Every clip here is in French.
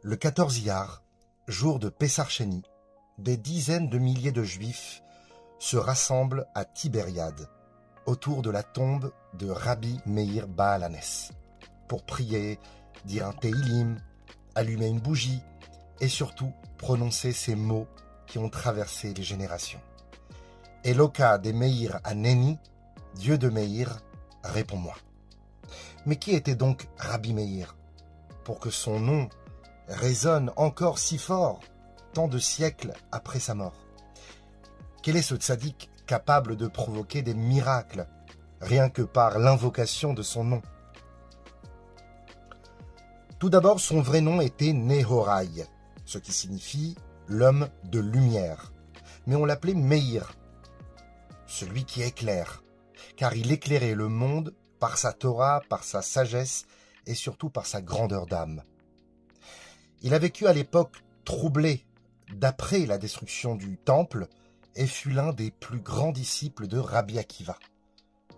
Le 14 Iyar, jour de Pessar Sheni, des dizaines de milliers de Juifs se rassemblent à Tibériade, autour de la tombe de Rabbi Meir Baal Hanes, pour prier, dire un Tehillim, allumer une bougie et surtout prononcer ces mots qui ont traversé les générations. Eloka de Meir Haneni, Dieu de Meir, réponds-moi. Mais qui était donc Rabbi Meir, pour que son nom résonne encore si fort, tant de siècles après sa mort? Quel est ce tzaddik capable de provoquer des miracles, rien que par l'invocation de son nom? Tout d'abord, son vrai nom était Nehorai, ce qui signifie l'homme de lumière. Mais on l'appelait Meir, celui qui éclaire, car il éclairait le monde par sa Torah, par sa sagesse et surtout par sa grandeur d'âme. Il a vécu à l'époque troublée d'après la destruction du temple et fut l'un des plus grands disciples de Rabbi Akiva.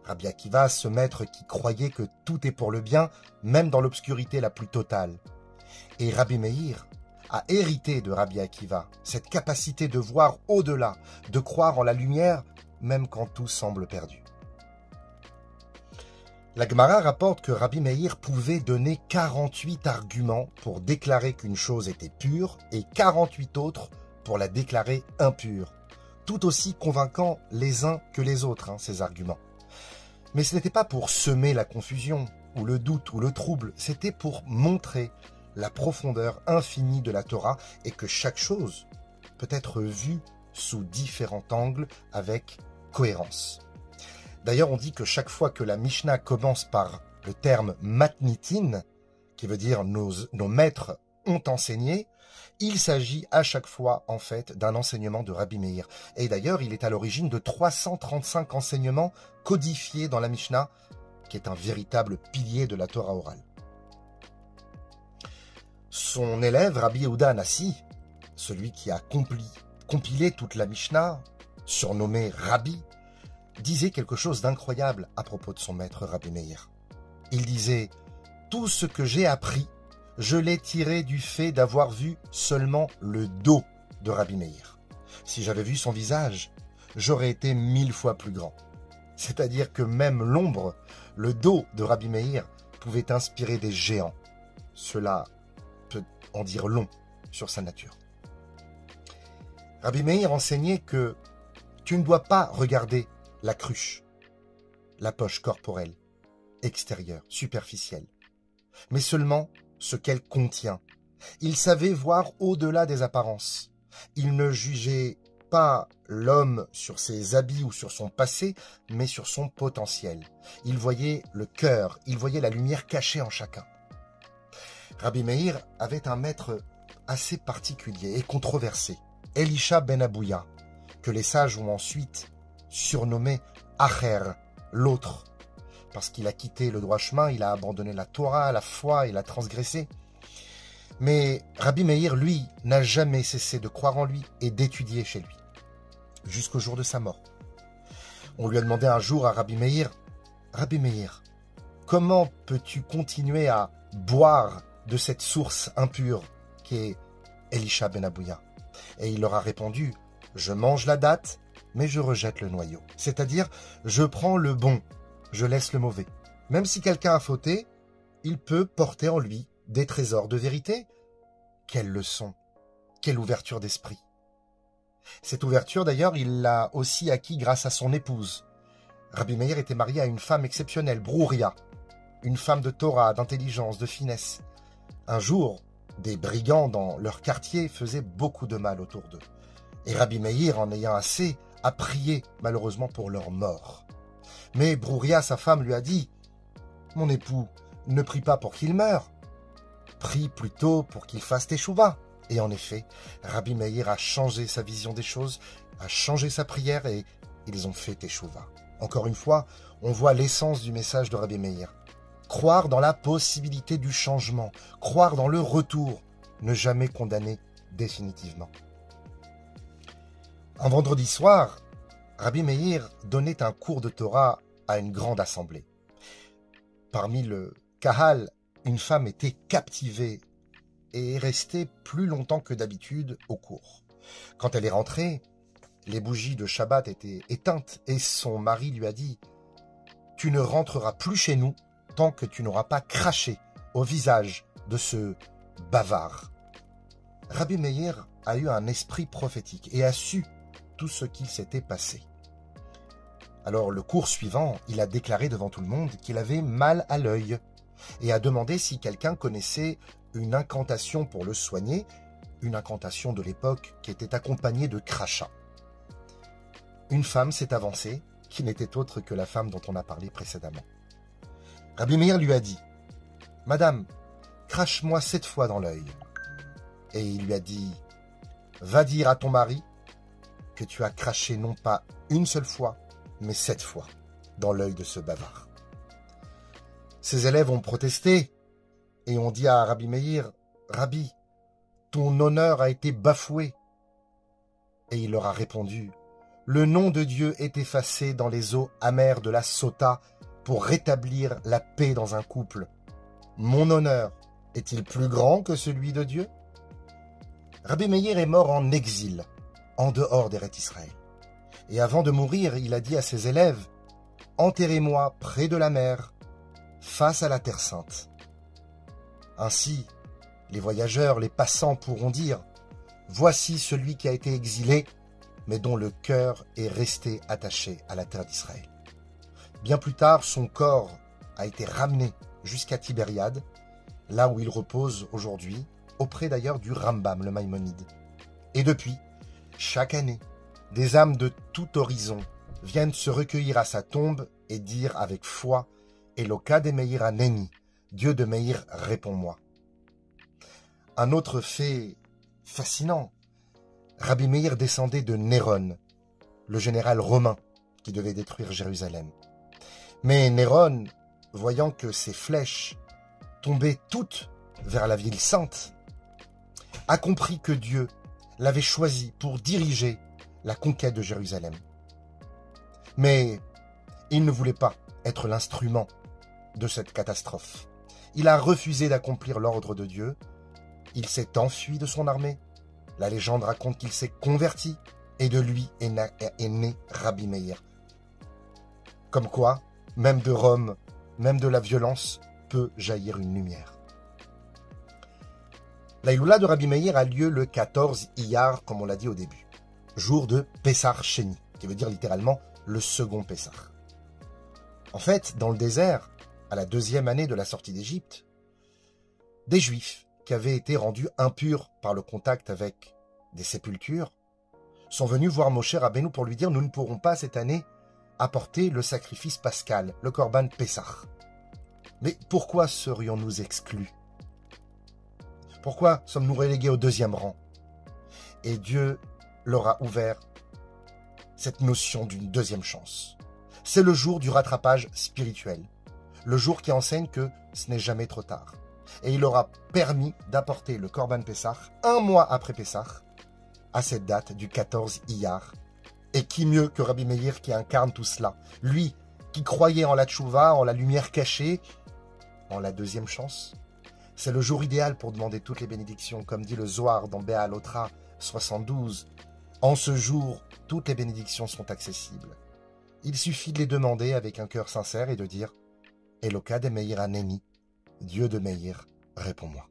Rabbi Akiva, ce maître qui croyait que tout est pour le bien, même dans l'obscurité la plus totale. Et Rabbi Meir a hérité de Rabbi Akiva cette capacité de voir au-delà, de croire en la lumière, même quand tout semble perdu. La Gemara rapporte que Rabbi Meir pouvait donner 48 arguments pour déclarer qu'une chose était pure et 48 autres pour la déclarer impure. Tout aussi convaincants les uns que les autres, ces arguments. Mais ce n'était pas pour semer la confusion, ou le doute, ou le trouble, c'était pour montrer la profondeur infinie de la Torah et que chaque chose peut être vue sous différents angles avec cohérence. D'ailleurs, on dit que chaque fois que la Mishnah commence par le terme matnitin, qui veut dire nos maîtres ont enseigné, il s'agit à chaque fois, en fait, d'un enseignement de Rabbi Meir. Et d'ailleurs, il est à l'origine de 335 enseignements codifiés dans la Mishnah, qui est un véritable pilier de la Torah orale. Son élève, Rabbi Yehuda Hanassi, celui qui a compilé toute la Mishnah, surnommé Rabbi, disait quelque chose d'incroyable à propos de son maître Rabbi Meir. Il disait « Tout ce que j'ai appris, je l'ai tiré du fait d'avoir vu seulement le dos de Rabbi Meir. Si j'avais vu son visage, j'aurais été 1000 fois plus grand. » C'est-à-dire que même l'ombre, le dos de Rabbi Meir, pouvait inspirer des géants. Cela peut en dire long sur sa nature. Rabbi Meir enseignait que tu ne dois pas regarder la cruche, la poche corporelle, extérieure, superficielle, mais seulement ce qu'elle contient. Il savait voir au-delà des apparences. Il ne jugeait pas l'homme sur ses habits ou sur son passé, mais sur son potentiel. Il voyait le cœur, il voyait la lumière cachée en chacun. Rabbi Meir avait un maître assez particulier et controversé, Elisha ben Abouya, que les sages ont ensuite surnommé Acher, l'autre, parce qu'il a quitté le droit chemin, il a abandonné la Torah, la foi, il a transgressé. Mais Rabbi Meir, lui, n'a jamais cessé de croire en lui et d'étudier chez lui, jusqu'au jour de sa mort. On lui a demandé un jour à Rabbi Meir, « Rabbi Meir, comment peux-tu continuer à boire de cette source impure qui est Elisha ben Abouya ?» Et il leur a répondu, « Je mange la date, mais je rejette le noyau. C'est-à-dire, je prends le bon, je laisse le mauvais. Même si quelqu'un a fauté, il peut porter en lui des trésors de vérité. Quelle leçon, quelle ouverture d'esprit. Cette ouverture, d'ailleurs, il l'a aussi acquis grâce à son épouse. Rabbi Meir était marié à une femme exceptionnelle, Brouria, une femme de Torah, d'intelligence, de finesse. Un jour, des brigands dans leur quartier faisaient beaucoup de mal autour d'eux. Et Rabbi Meir, en ayant assez, a prié malheureusement pour leur mort. Mais Brouria, sa femme, lui a dit « Mon époux, ne prie pas pour qu'il meure. Prie plutôt pour qu'il fasse teshuva. » Et en effet, Rabbi Meir a changé sa vision des choses, a changé sa prière et ils ont fait teshuva. Encore une fois, on voit l'essence du message de Rabbi Meir. Croire dans la possibilité du changement, croire dans le retour, ne jamais condamner définitivement. Un vendredi soir, Rabbi Meir donnait un cours de Torah à une grande assemblée. Parmi le Kahal, une femme était captivée et est restée plus longtemps que d'habitude au cours. Quand elle est rentrée, les bougies de Shabbat étaient éteintes et son mari lui a dit « Tu ne rentreras plus chez nous tant que tu n'auras pas craché au visage de ce bavard. » Rabbi Meir a eu un esprit prophétique et a su tout ce qu'il s'était passé. Alors le cours suivant, il a déclaré devant tout le monde qu'il avait mal à l'œil et a demandé si quelqu'un connaissait une incantation pour le soigner, une incantation de l'époque qui était accompagnée de crachats. Une femme s'est avancée, qui n'était autre que la femme dont on a parlé précédemment. Rabbi Meir lui a dit « Madame, crache-moi 7 fois dans l'œil. » Et il lui a dit « Va dire à ton mari que tu as craché non pas une seule fois, mais 7 fois dans l'œil de ce bavard. » Ses élèves ont protesté et ont dit à Rabbi Meir « Rabbi, ton honneur a été bafoué. » Et il leur a répondu « Le nom de Dieu est effacé dans les eaux amères de la Sota pour rétablir la paix dans un couple. Mon honneur est-il plus grand que celui de Dieu ?» Rabbi Meir est mort en exil, en dehors d'Eretz Israël. Et avant de mourir, il a dit à ses élèves « Enterrez-moi près de la mer, face à la Terre Sainte. » Ainsi, les voyageurs, les passants pourront dire « Voici celui qui a été exilé, mais dont le cœur est resté attaché à la terre d'Israël. » Bien plus tard, son corps a été ramené jusqu'à Tibériade, là où il repose aujourd'hui, auprès d'ailleurs du Rambam, le Maïmonide. Et depuis, chaque année, des âmes de tout horizon viennent se recueillir à sa tombe et dire avec foi « Eloka de Meir Aneni, Dieu de Meir, réponds-moi ». Un autre fait fascinant, Rabbi Meir descendait de Néron, le général romain qui devait détruire Jérusalem. Mais Néron, voyant que ses flèches tombaient toutes vers la ville sainte, a compris que Dieu l'avait choisi pour diriger la conquête de Jérusalem. Mais il ne voulait pas être l'instrument de cette catastrophe. Il a refusé d'accomplir l'ordre de Dieu. Il s'est enfui de son armée. La légende raconte qu'il s'est converti et de lui est né Rabbi Meir. Comme quoi, même de Rome, même de la violence, peut jaillir une lumière. La Iloula de Rabbi Meir a lieu le 14 Iyar, comme on l'a dit au début, jour de Pessah Sheni, qui veut dire littéralement le second Pessah. En fait, dans le désert, à la 2e année de la sortie d'Égypte, des Juifs qui avaient été rendus impurs par le contact avec des sépultures sont venus voir Moshe Rabbeinu pour lui dire « Nous ne pourrons pas cette année apporter le sacrifice pascal, le Korban Pessah. Mais pourquoi serions-nous exclus? Pourquoi sommes-nous relégués au 2e rang ?» Et Dieu leur a ouvert cette notion d'une 2e chance. C'est le jour du rattrapage spirituel, le jour qui enseigne que ce n'est jamais trop tard. Et il leur a permis d'apporter le Korban Pessah 1 mois après Pessah, à cette date du 14 Iyar. Et qui mieux que Rabbi Meir qui incarne tout cela? Lui qui croyait en la tchouva, en la lumière cachée, en la 2e chance. C'est le jour idéal pour demander toutes les bénédictions, comme dit le Zohar dans Béalotra 72. En ce jour, toutes les bénédictions sont accessibles. Il suffit de les demander avec un cœur sincère et de dire « Eloka de Meir Aneni, Dieu de Meir, réponds-moi. »